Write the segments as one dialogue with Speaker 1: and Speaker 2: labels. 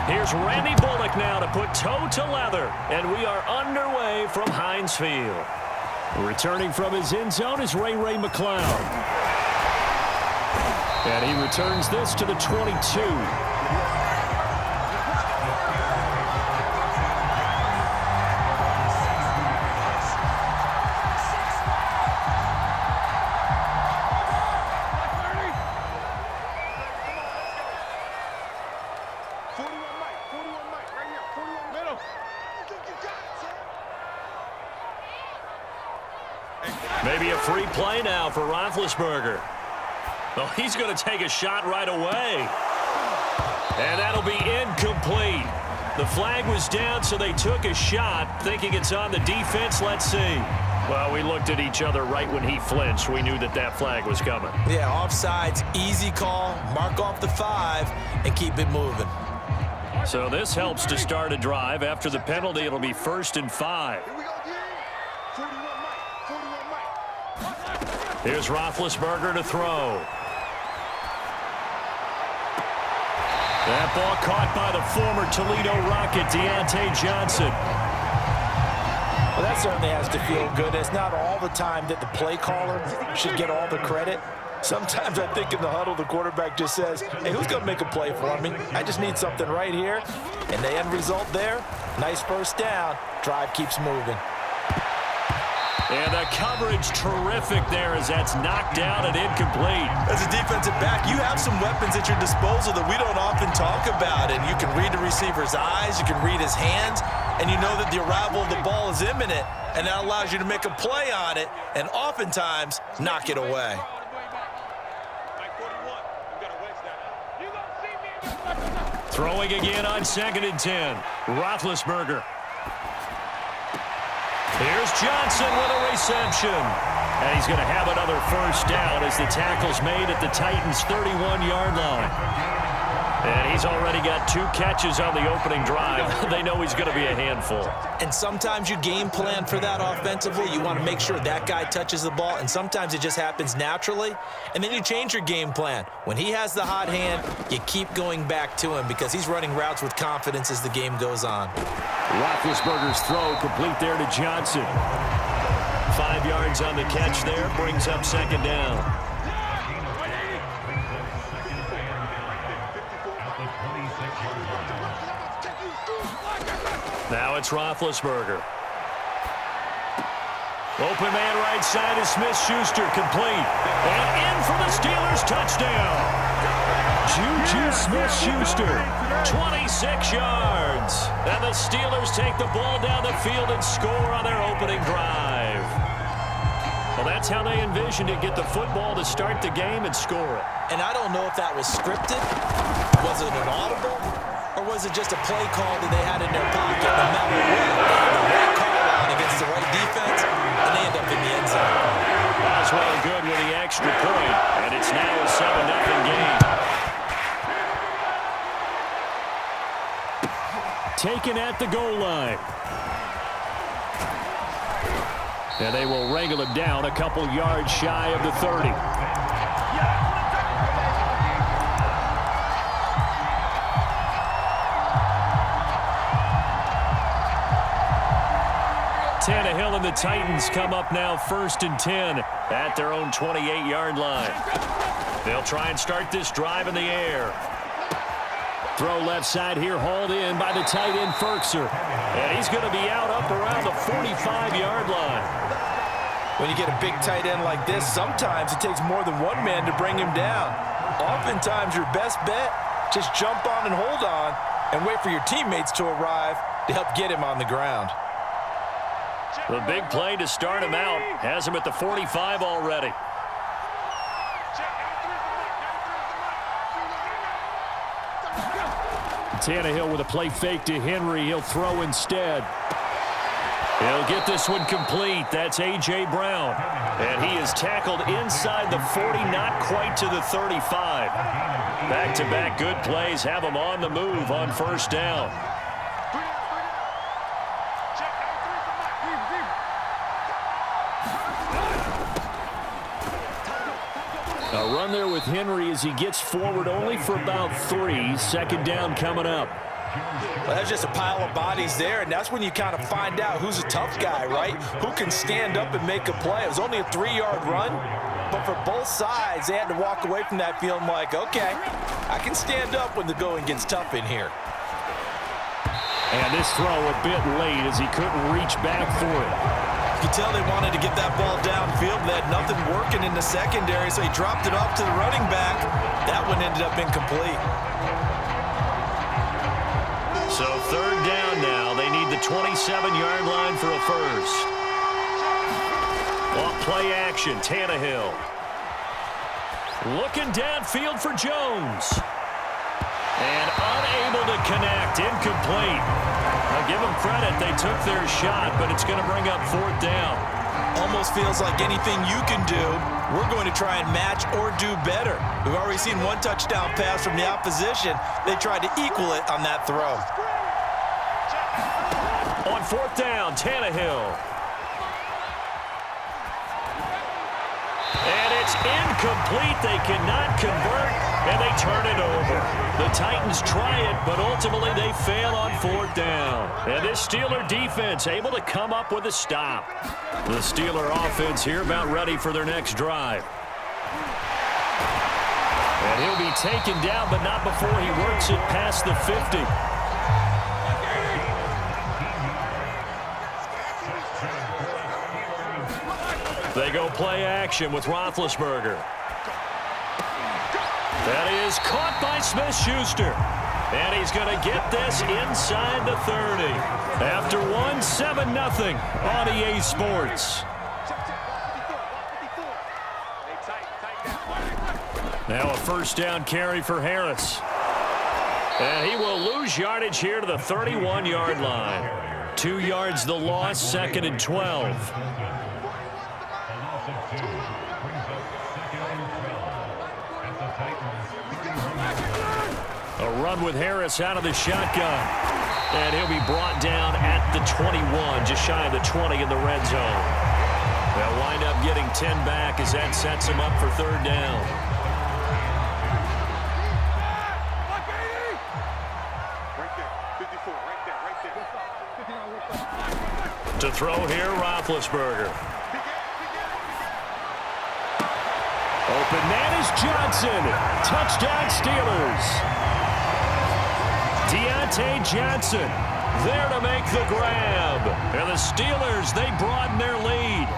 Speaker 1: Here's Randy Bullock now to put toe to leather, and we are underway from Heinz Field. Returning from his end zone is Ray McCloud. And he returns this to the 22. Maybe a free play now for Roethlisberger. Well, he's going to take a shot right away. And that'll be incomplete. The flag was down, so they took a shot, thinking it's on the defense. Let's see. Well, we looked at each other right when he flinched. We knew that that flag was coming.
Speaker 2: Yeah, offsides, easy call. Mark off the 5 and keep it moving.
Speaker 1: So this helps to start a drive. After the penalty, it'll be 1st and 5. Here's Roethlisberger to throw. That ball caught by the former Toledo Rocket, Deontay Johnson.
Speaker 2: Well, that certainly has to feel good. It's not all the time that the play caller should get all the credit. Sometimes I think in the huddle, the quarterback just says, hey, who's going to make a play for me? I just need something right here. And the end result there, nice first down. Drive keeps moving.
Speaker 1: And the coverage terrific there as that's knocked down and incomplete.
Speaker 2: As a defensive back, you have some weapons at your disposal that we don't often talk about. And you can read the receiver's eyes, you can read his hands, and you know that the arrival of the ball is imminent. And that allows you to make a play on it and oftentimes knock it away.
Speaker 1: Throwing again on 2nd and 10. Roethlisberger. Here's Johnson with a reception. And he's going to have another first down as the tackle's made at the Titans' 31-yard line. And he's already got 2 catches on the opening drive. They know he's going to be a handful.
Speaker 2: And sometimes you game plan for that offensively. You want to make sure that guy touches the ball, and sometimes it just happens naturally. And then you change your game plan. When he has the hot hand, you keep going back to him because he's running routes with confidence as the game goes on.
Speaker 1: Roethlisberger's throw complete there to Johnson. 5 yards on the catch there, brings up 2nd down. Now it's Roethlisberger. Open man right side is Smith-Schuster, complete. And in for the Steelers, touchdown. Juju Smith-Schuster, 26 yards. And the Steelers take the ball down the field and score on their opening drive. Well, that's how they envisioned it, get the football to start the game and score it.
Speaker 2: And I don't know if that was scripted. Was it an audible? Or was it just a play call that they had in their pocket? No matter what, the right call out against the right defense, and they end up in the end zone.
Speaker 1: Boswell good with the extra point, and it's now a 7-0 game. Taken at the goal line. And they will wrangle him down a couple yards shy of the 30. Tannehill and the Titans come up now 1st and 10 at their own 28-yard line. They'll try and start this drive in the air. Throw left side here, hauled in by the tight end Ferkser. And he's going to be out up around the 45-yard line.
Speaker 2: When you get a big tight end like this, sometimes it takes more than one man to bring him down. Oftentimes your best bet, just jump on and hold on and wait for your teammates to arrive to help get him on the ground.
Speaker 1: The big play to start him out has him at the 45 already. Tannehill with a play fake to Henry. He'll throw instead. He'll get this one complete. That's A.J. Brown. And he is tackled inside the 40, not quite to the 35. Back-to-back good plays have him on the move on 1st down. A run there with Henry as he gets forward only for about 3. 2nd down coming up.
Speaker 2: Well, that's just a pile of bodies there, and that's when you kind of find out who's a tough guy, right? Who can stand up and make a play. It was only a 3-yard run, but for both sides, they had to walk away from that feeling like, okay, I can stand up when the going gets tough in here.
Speaker 1: And this throw a bit late as he couldn't reach back for it.
Speaker 2: You can tell they wanted to get that ball downfield. They had nothing working in the secondary, so he dropped it off to the running back. That one ended up incomplete.
Speaker 1: So third down now. They need the 27-yard line for a first. Off play action, Tannehill. Looking downfield for Jones. And unable to connect, incomplete. I'll give them credit, they took their shot, but it's going to bring up fourth down.
Speaker 2: Almost feels like anything you can do, we're going to try and match or do better. We've already seen one touchdown pass from the opposition. They tried to equal it on that throw.
Speaker 1: On fourth down, Tannehill. And it's incomplete. They cannot convert, and they turn it over. The Titans try it, but ultimately they fail on fourth down. And this Steeler defense able to come up with a stop. The Steeler offense here about ready for their next drive. And he'll be taken down, but not before he works it past the 50. They go play action with Roethlisberger. That is caught by Smith-Schuster. And he's going to get this inside the 30. After one, 7-0 on EA Sports. Now a first down carry for Harris. And he will lose yardage here to the 31-yard line. 2 yards the loss, 2nd and 12. A run with Harris out of the shotgun. And he'll be brought down at the 21, just shy of the 20 in the red zone. They'll wind up getting 10 back as that sets him up for third down. To throw here, Roethlisberger. Open man is Johnson. Touchdown Steelers. Deontay Johnson there to make the grab. And the Steelers, they broaden their lead.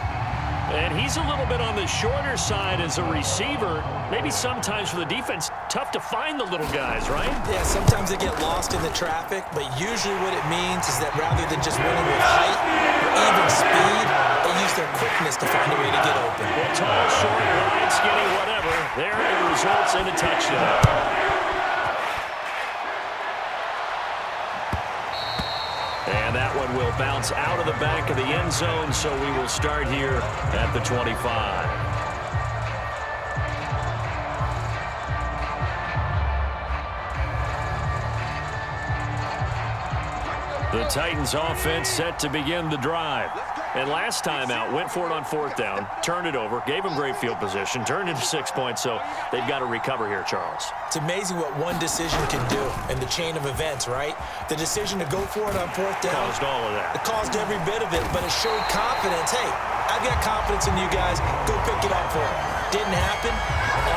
Speaker 1: And he's a little bit on the shorter side as a receiver. Maybe sometimes for the defense, tough to find the little guys, right?
Speaker 2: Yeah, sometimes they get lost in the traffic, but usually what it means is that rather than just winning with height or even speed, they use their quickness to find a way to get open.
Speaker 1: Well, tall, short, wide, skinny, whatever. There it results in a touchdown. And that one will bounce out of the back of the end zone, so we will start here at the 25. The Titans offense set to begin the drive. And last time out, went for it on fourth down, turned it over, gave them great field position, turned into 6 points, so they've got to recover here, Charles.
Speaker 2: It's amazing what one decision can do in the chain of events, right? The decision to go for it on fourth down.
Speaker 1: Caused all of that.
Speaker 2: It caused every bit of it, but it showed confidence. Hey, I've got confidence in you guys. Go pick it up for it. Didn't happen.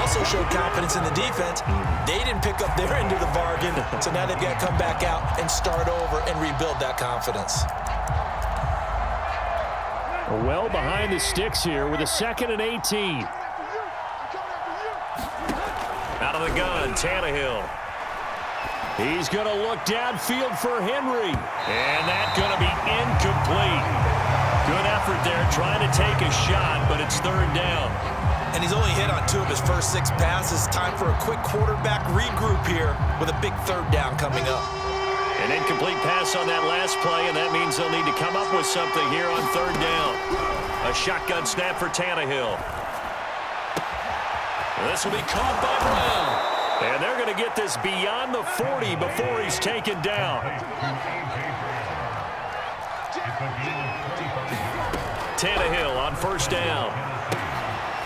Speaker 2: Also showed confidence in the defense. They didn't pick up their end of the bargain, so now they've got to come back out and start over and rebuild that confidence.
Speaker 1: Well behind the sticks here with a 2nd and 18. Out of the gun, Tannehill. He's going to look downfield for Henry. And that's going to be incomplete. Good effort there trying to take a shot, but it's third down.
Speaker 2: And he's only hit on 2 of his first 6 passes. Time for a quick quarterback regroup here with a big third down coming up.
Speaker 1: An incomplete pass on that last play, and that means they'll need to come up with something here on third down. A shotgun snap for Tannehill. This will be caught by Brown. And they're going to get this beyond the 40 before he's taken down. Tannehill on first down.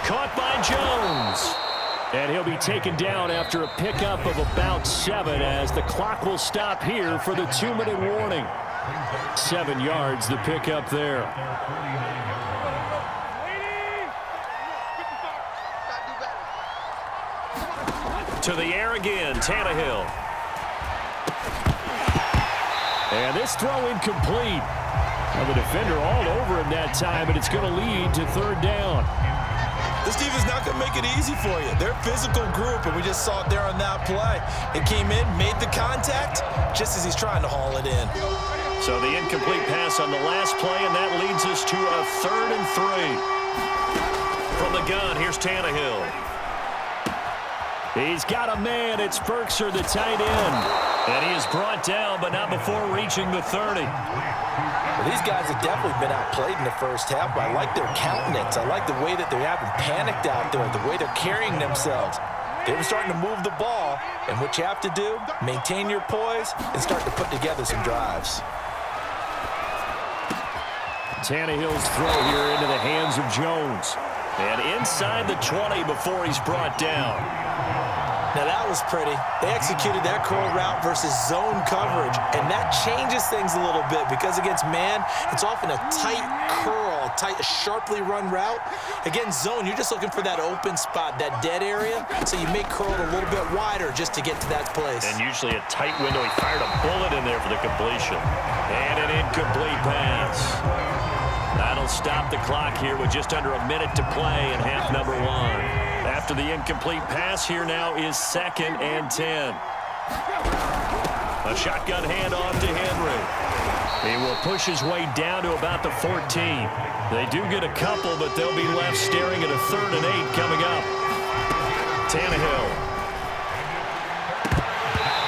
Speaker 1: Caught by Jones. And he'll be taken down after a pickup of about 7 as the clock will stop here for the 2-minute warning. 7 yards, the pickup there. To the air again, Tannehill. And this throw incomplete. Well, the defender all over him that time, and it's going to lead to 3rd down.
Speaker 2: This defense is not going to make it easy for you. They're a physical group, and we just saw it there on that play. It came in, made the contact, just as he's trying to haul it in.
Speaker 1: So the incomplete pass on the last play, and that leads us to a 3rd and 3. From the gun, here's Tannehill. He's got a man. It's Berkshire, the tight end. And he is brought down, but not before reaching the 30.
Speaker 2: Well, these guys have definitely been outplayed in the first half, but I like their countenance. I like the way that they haven't panicked out there, the way they're carrying themselves. They were starting to move the ball, and what you have to do, maintain your poise and start to put together some drives.
Speaker 1: Tannehill's throw here into the hands of Jones. And inside the 20 before he's brought down.
Speaker 2: Now that was pretty. They executed that curl route versus zone coverage, and that changes things a little bit because against man, it's often a tight curl, tight, sharply run route. Against zone, you're just looking for that open spot, that dead area, so you may curl it a little bit wider just to get to that place.
Speaker 1: And usually a tight window. He fired a bullet in there for the completion. And an incomplete pass. That'll stop the clock here with just under a minute to play in half number 1. After the incomplete pass, here now is 2nd and 10. A shotgun handoff to Henry. He will push his way down to about the 14. They do get a couple, but they'll be left staring at a 3rd and 8 coming up. Tannehill.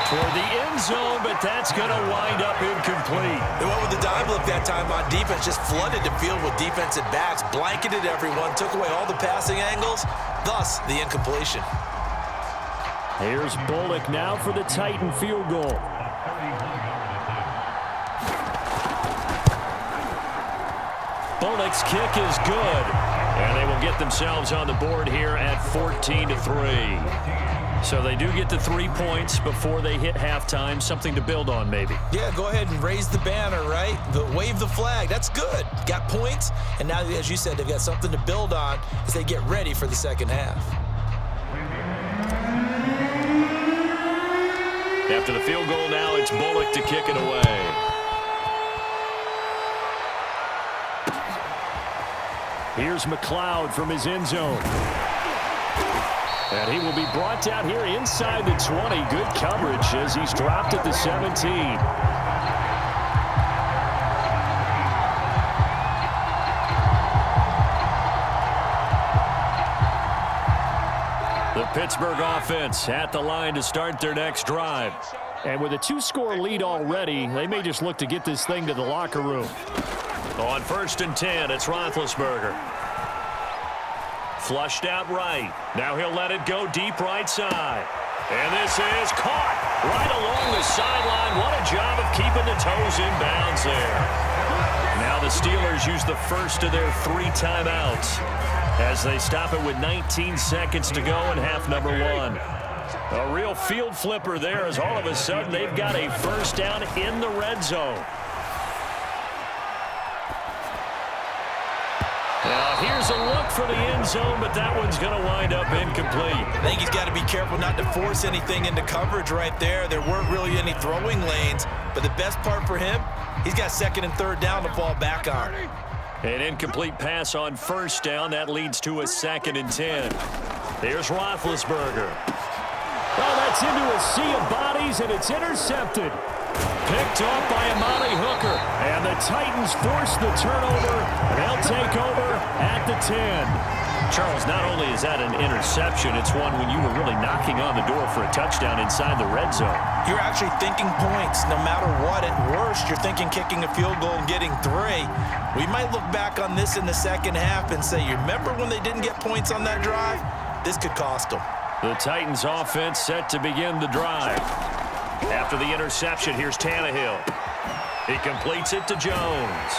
Speaker 1: Toward the end zone, but that's going to wind up incomplete.
Speaker 2: They went with the dime look that time on defense, just flooded the field with defensive backs, blanketed everyone, took away all the passing angles, thus the incompletion.
Speaker 1: Here's Bullock now for the Titan field goal. Bullock's kick is good, and they will get themselves on the board here at 14-3. So they do get the 3 points before they hit halftime. Something to build on, maybe.
Speaker 2: Yeah, go ahead and raise the banner, right? Wave the flag. That's good. Got points, and now, as you said, they've got something to build on as they get ready for the second half.
Speaker 1: After the field goal now, it's Bullock to kick it away. Here's McLeod from his end zone. And he will be brought down here inside the 20. Good coverage as he's dropped at the 17. The Pittsburgh offense at the line to start their next drive. And with a 2-score lead already, they may just look to get this thing to the locker room. On 1st and 10, it's Roethlisberger. Flushed out right. Now he'll let it go deep right side. And this is caught right along the sideline. What a job of keeping the toes in bounds there. Now the Steelers use the first of their 3 timeouts as they stop it with 19 seconds to go in half number 1. A real field flipper there as all of a sudden they've got a first down in the red zone. Now here's a look for the end zone, but that one's going to wind up incomplete.
Speaker 2: I think he's got to be careful not to force anything into coverage right there. There weren't really any throwing lanes, but the best part for him, he's got 2nd and 3rd down to fall back on.
Speaker 1: An incomplete pass on 1st down. That leads to a 2nd and 10. Here's Roethlisberger. Well, that's into a sea of bodies, and it's intercepted. Picked off by Amani Hooker. And the Titans force the turnover. They'll take over at the 10. Charles, not only is that an interception, it's one when you were really knocking on the door for a touchdown inside the red zone.
Speaker 2: You're actually thinking points no matter what. At worst, you're thinking kicking a field goal and getting 3. We might look back on this in the second half and say, you remember when they didn't get points on that drive? This could cost them.
Speaker 1: The Titans offense set to begin the drive. After the interception, here's Tannehill. He completes it to Jones.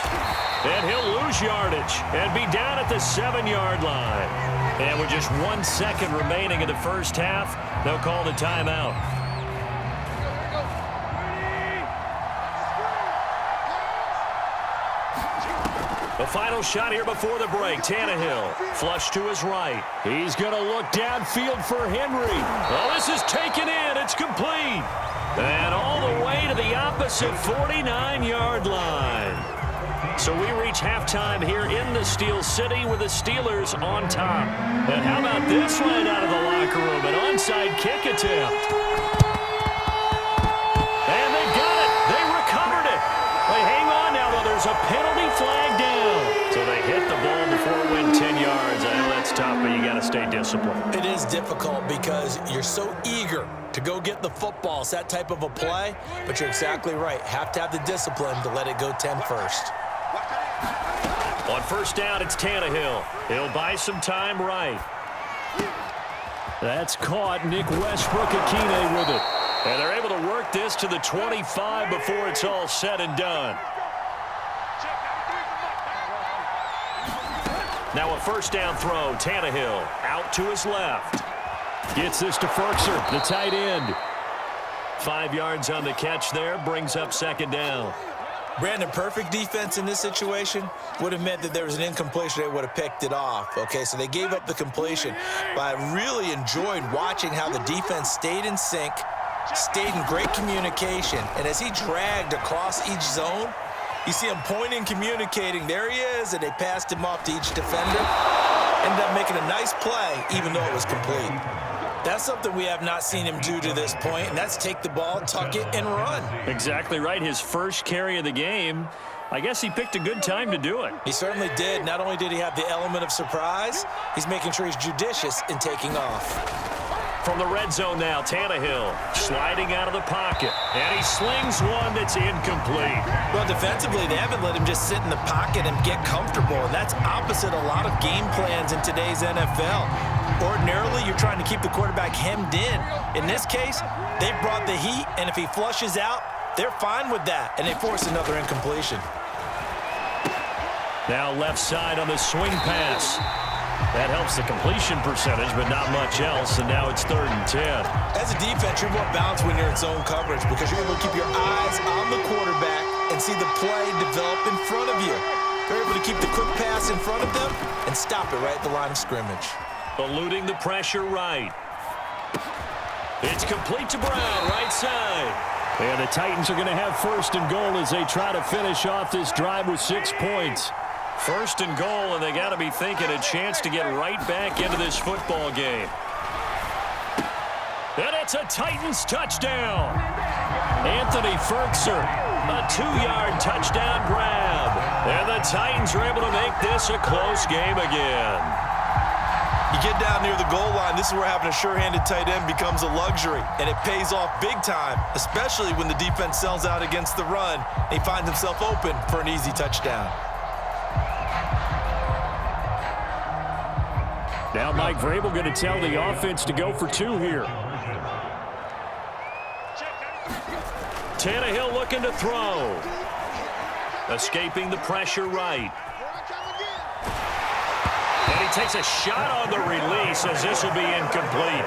Speaker 1: And he'll lose yardage and be down at the 7-yard line. And with just 1 second remaining in the first half, they'll call the timeout. The final shot here before the break. Tannehill, flush to his right. He's going to look downfield for Henry. Oh, this is taken in. It's complete. And all the way to the opposite 49-yard line. So we reach halftime here in the Steel City with the Steelers on top. And how about this one out of the locker room? An onside kick attempt. And they got it. They recovered it. Hey, hang on now, though. There's a penalty flag down. So they hit the ball before it went 10 yards. I know that's tough, but you got to stay disciplined.
Speaker 2: It is difficult because you're so eager to go get the football. It's that type of a play, but you're exactly right. Have to have the discipline to let it go 10 first.
Speaker 1: On first down, it's Tannehill. He'll buy some time right. That's caught. Nick Westbrook-Akine with it. And they're able to work this to the 25 before it's all said and done. Now a first down throw. Tannehill out to his left. Gets this to Ferkser, the tight end. 5 yards on the catch there. Brings up second down.
Speaker 2: Brandon, perfect defense in this situation would have meant that there was an incompletion. They would have picked it off. Okay, so they gave up the completion. But I really enjoyed watching how the defense stayed in sync, stayed in great communication. And as he dragged across each zone, you see him pointing, communicating. There he is, and they passed him off to each defender. Ended up making a nice play, even though it was complete. That's something we have not seen him do to this point, and that's take the ball, tuck it, and run.
Speaker 1: Exactly right. His first carry of the game. I guess he picked a good time to do it.
Speaker 2: He certainly did. Not only did he have the element of surprise, he's making sure he's judicious in taking off.
Speaker 1: From the red zone now, Tannehill sliding out of the pocket. And he slings one that's incomplete.
Speaker 2: Well, defensively, they haven't let him just sit in the pocket and get comfortable. And that's opposite a lot of game plans in today's NFL. Ordinarily, you're trying to keep the quarterback hemmed in. In this case, they brought the heat, and if he flushes out, they're fine with that. And they force another incompletion.
Speaker 1: Now left side on the swing pass. That helps the completion percentage, but not much else, and now it's 3rd and 10.
Speaker 2: As a defense, you're more balanced when you're in zone coverage because you're able to keep your eyes on the quarterback and see the play develop in front of you. You're able to keep the quick pass in front of them and stop it right at the line of scrimmage.
Speaker 1: Eluding the pressure right. It's complete to Brown, right side. And the Titans are going to have 1st and goal as they try to finish off this drive with 6 points. 1st and goal, and they got to be thinking a chance to get right back into this football game. And it's a Titans touchdown. Anthony Ferkser, a 2-yard touchdown grab. And the Titans are able to make this a close game again.
Speaker 2: You get down near the goal line, this is where having a sure-handed tight end becomes a luxury, and it pays off big time, especially when the defense sells out against the run. He finds himself open for an easy touchdown.
Speaker 1: Now Mike Vrabel going to tell the offense to go for 2 here. Tannehill looking to throw. Escaping the pressure right. And he takes a shot on the release as this will be incomplete.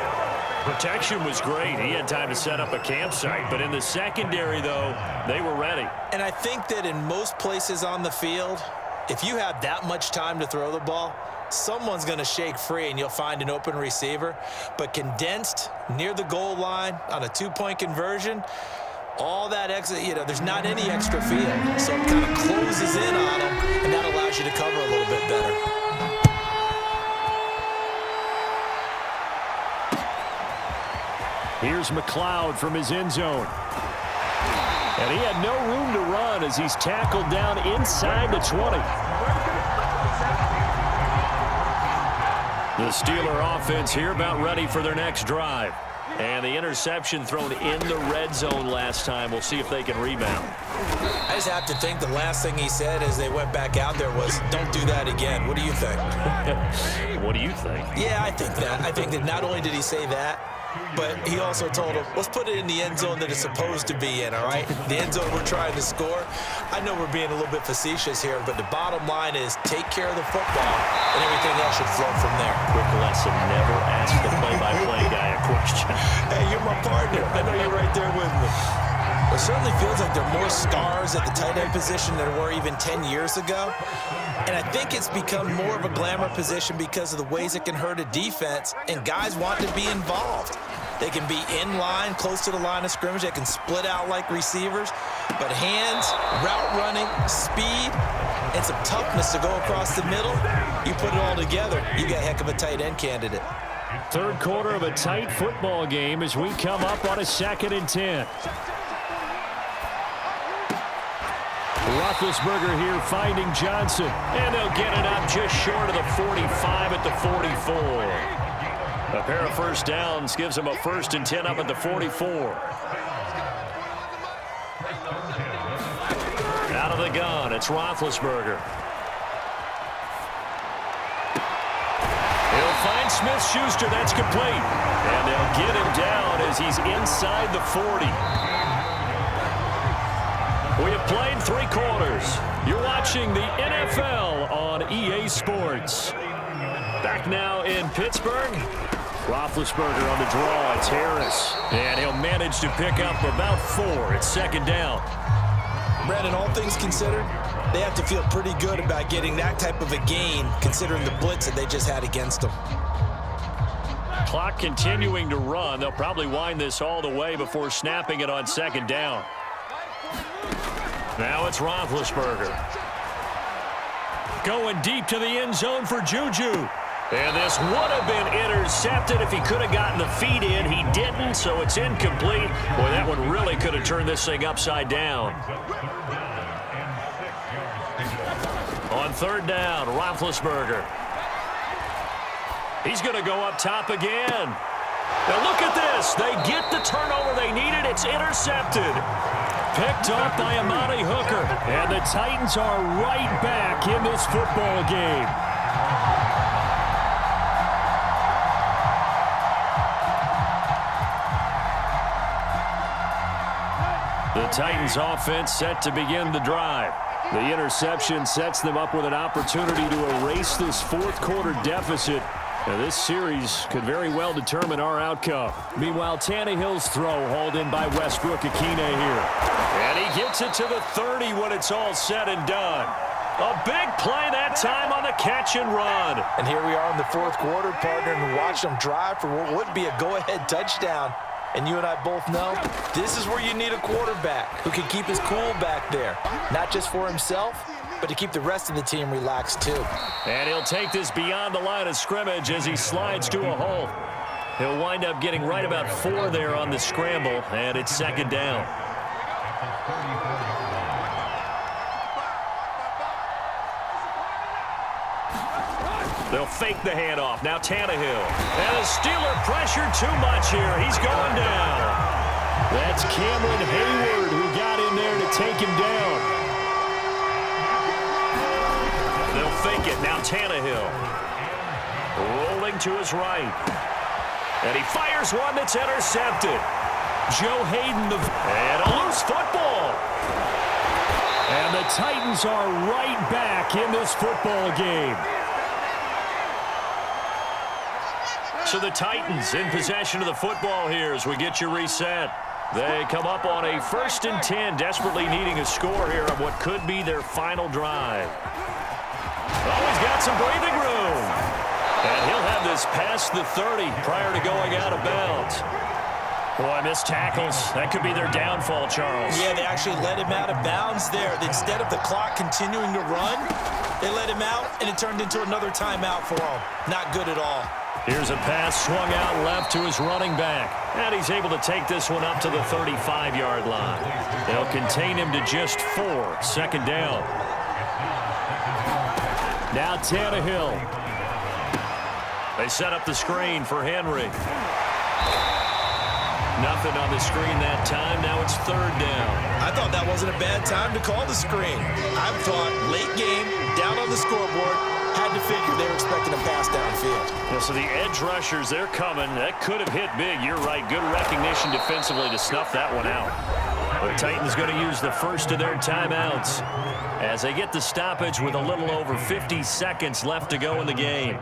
Speaker 1: Protection was great. He had time to set up a campsite, but in the secondary, though, they were ready.
Speaker 2: And I think that in most places on the field, if you have that much time to throw the ball, someone's going to shake free and you'll find an open receiver. But condensed near the goal line on a 2-point conversion, all that extra, there's not any extra field. So it kind of closes in on them, and that allows you to cover a little bit better.
Speaker 1: Here's McLeod from his end zone. And he had no room to run as he's tackled down inside the 20. The Steeler offense here about ready for their next drive. And the interception thrown in the red zone last time. We'll see if they can rebound.
Speaker 2: I just have to think the last thing he said as they went back out there was, don't do that again. What do you think?
Speaker 1: What do you think?
Speaker 2: Yeah, I think that. I think that not only did he say that, but he also told him, let's put it in the end zone that it's supposed to be in, all right? The end zone we're trying to score. I know we're being a little bit facetious here, but the bottom line is take care of the football, and everything else should flow from there.
Speaker 1: Quick lesson, never ask the play-by-play guy a question.
Speaker 2: Hey, you're my partner. I know you're right there with me. It certainly feels like there are more stars at the tight end position than there were even 10 years ago. And I think it's become more of a glamour position because of the ways it can hurt a defense, and guys want to be involved. They can be in line, close to the line of scrimmage. They can split out like receivers. But hands, route running, speed, and some toughness to go across the middle, you put it all together, you got a heck of a tight end candidate.
Speaker 1: Third quarter of a tight football game as we come up on a 2nd and 10. Roethlisberger here finding Johnson. And they'll get it up just short of the 45 at the 44. A pair of first downs gives them a 1st and 10 up at the 44. Out of the gun, it's Roethlisberger. He'll find Smith-Schuster. That's complete. And they'll get him down as he's inside the 40. We have played 3 quarters. You're watching the NFL on EA Sports. Back now in Pittsburgh. Roethlisberger on the draw. It's Harris. And he'll manage to pick up about 4. It's 2nd down.
Speaker 2: Brandon, all things considered, they have to feel pretty good about getting that type of a gain considering the blitz that they just had against them.
Speaker 1: Clock continuing to run. They'll probably wind this all the way before snapping it on 2nd down. Now it's Roethlisberger. Going deep to the end zone for Juju. And this would have been intercepted if he could have gotten the feet in. He didn't, so it's incomplete. Boy, that one really could have turned this thing upside down. On 3rd down, Roethlisberger. He's going to go up top again. Now look at this. They get the turnover they needed. It's intercepted. Picked off by Amani Hooker. And the Titans are right back in this football game. The Titans offense set to begin the drive. The interception sets them up with an opportunity to erase this 4th quarter deficit. Now, this series could very well determine our outcome. Meanwhile, Tannehill's throw hauled in by Westbrook-Akine here. And he gets it to the 30 when it's all said and done. A big play that time on the catch and run.
Speaker 2: And here we are in the 4th quarter, partner, and watch them drive for what would be a go-ahead touchdown. And you and I both know this is where you need a quarterback who can keep his cool back there. Not just for himself, but to keep the rest of the team relaxed too.
Speaker 1: And he'll take this beyond the line of scrimmage as he slides to a hole. He'll wind up getting right about 4 there on the scramble, and it's 2nd down. They'll fake the handoff. Now Tannehill. And the Steeler pressure too much here. He's going down. That's Cameron Hayward who got in there to take him down. They'll fake it. Now Tannehill. Rolling to his right. And he fires one that's intercepted. Joe Hayden. And a loose football. And the Titans are right back in this football game. So the Titans in possession of the football here as we get you reset. They come up on a 1st and 10, desperately needing a score here on what could be their final drive. Oh, he's got some breathing room. And he'll have this past the 30 prior to going out of bounds. Boy, missed tackles. That could be their downfall, Charles.
Speaker 2: Yeah, they actually let him out of bounds there. Instead of the clock continuing to run, they let him out, and it turned into another timeout for him. Not good at all.
Speaker 1: Here's a pass swung out left to his running back. And he's able to take this one up to the 35-yard line. They'll contain him to just 4. 2nd down. Now Tannehill. They set up the screen for Henry. Nothing on the screen that time. Now it's 3rd down.
Speaker 2: I thought that wasn't a bad time to call the screen. I thought late game, down on the scoreboard, Had to figure they were expecting a pass downfield.
Speaker 1: Well, so the edge rushers, they're coming. That could have hit big. You're right. Good recognition defensively to snuff that one out. The Titans going to use the first of their timeouts as they get the stoppage with a little over 50 seconds left to go in the game.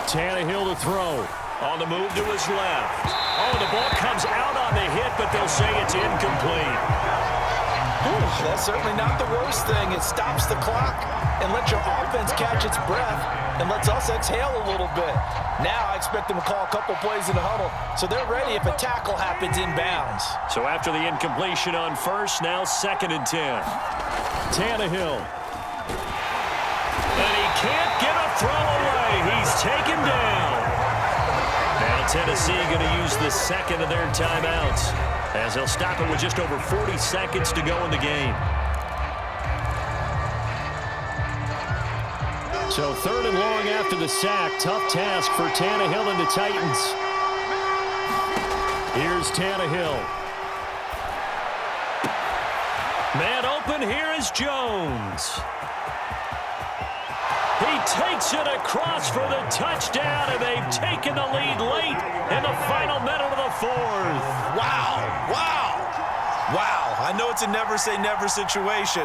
Speaker 1: Tannehill to throw. On the move to his left. Oh, the ball comes out on the hit, but they'll say it's incomplete.
Speaker 2: That's certainly not the worst thing. It stops the clock and lets your offense catch its breath and lets us exhale a little bit. Now I expect them to call a couple plays in the huddle, so they're ready if a tackle happens inbounds.
Speaker 1: So after the incompletion on first, now 2nd and 10. Tannehill. And he can't get a throw away. He's taken down. Now Tennessee going to use the second of their timeouts as they'll stop it with just over 40 seconds to go in the game. So 3rd and long after the sack. Tough task for Tannehill and the Titans. Here's Tannehill. Man open, here is Jones. He takes it across for the touchdown, and they've taken the lead late in the final minute of the 4th.
Speaker 2: Wow, wow, wow. I know it's a never-say-never situation,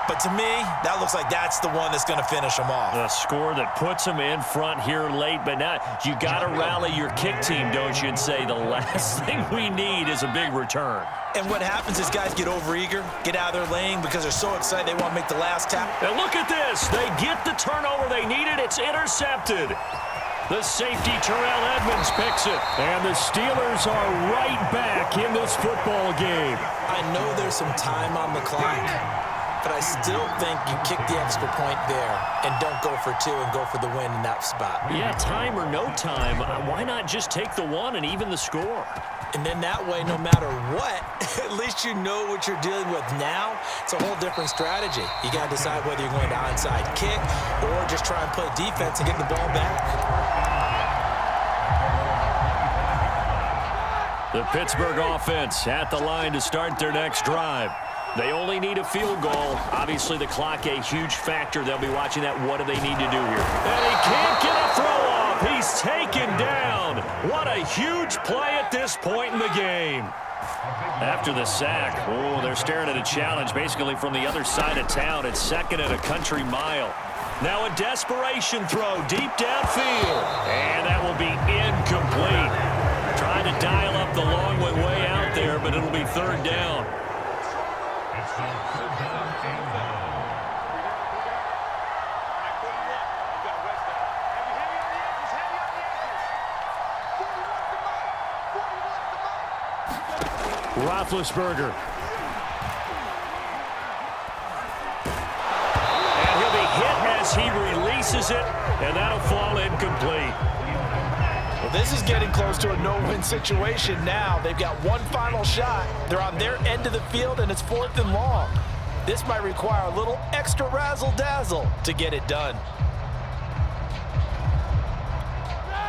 Speaker 2: but to me, that looks like that's the one that's going to finish them off.
Speaker 1: A score that puts them in front here late, but now you got to rally your kick team, don't you, and say the last thing we need is a big return.
Speaker 2: And what happens is guys get overeager, get out of their lane because they're so excited they want to make the last tap.
Speaker 1: And look at this. They get the turnover they needed. It's intercepted. The safety, Terrell Edmonds, picks it. And the Steelers are right back in this football game.
Speaker 2: I know there's some time on the clock, but I still think you kick the extra point there and don't go for 2 and go for the win in that spot.
Speaker 1: Yeah, time or no time, why not just take the 1 and even the score?
Speaker 2: And then that way, no matter what, at least you know what you're dealing with now. It's a whole different strategy. You got to decide whether you're going to onside kick or just try and play defense and get the ball back.
Speaker 1: The Pittsburgh offense at the line to start their next drive. They only need a field goal. Obviously, the clock a huge factor. They'll be watching that. What do they need to do here? And he can't get a throw off. He's taken down. What a huge play at this point in the game. After the sack, oh, they're staring at a challenge basically from the other side of town. It's 2nd and a country mile. Now a desperation throw deep downfield. And that will be incomplete. Trying to dial up the long one way out there, but it'll be 3rd down. Roethlisberger. And he'll be hit as he releases it, and that'll fall incomplete.
Speaker 2: Well, this is getting close to a no-win situation now. They've got one final shot. They're on their end of the field, and it's 4th and long. This might require a little extra razzle-dazzle to get it done.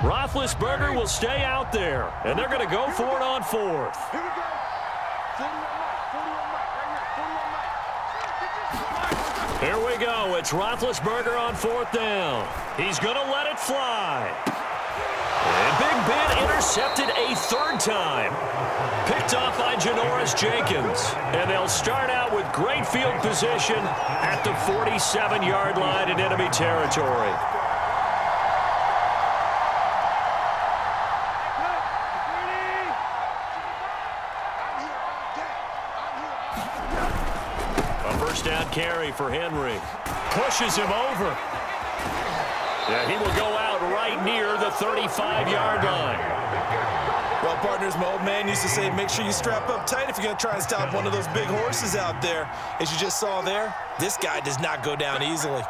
Speaker 1: Roethlisberger will stay out there, and they're going to go for it on 4th. Here we go. It's Roethlisberger on 4th down. He's going to let it fly. And Big Ben intercepted a 3rd time. Picked off by Janoris Jenkins. And they'll start out with great field position at the 47-yard line in enemy territory. Down carry for Henry. Pushes him over. Yeah, he will go out right near the 35-yard line.
Speaker 2: Well, partners, my old man used to say, make sure you strap up tight if you're going to try and stop one of those big horses out there. As you just saw there, this guy does not go down easily.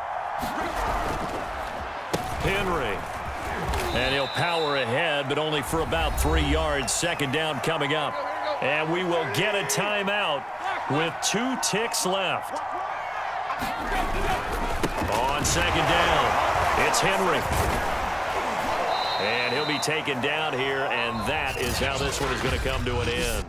Speaker 1: Henry. And he'll power ahead, but only for about 3 yards. 2nd down coming up. And we will get a timeout with 2 ticks left. On 2nd down, it's Henry. And he'll be taken down here, and that is how this one is going to come to an end.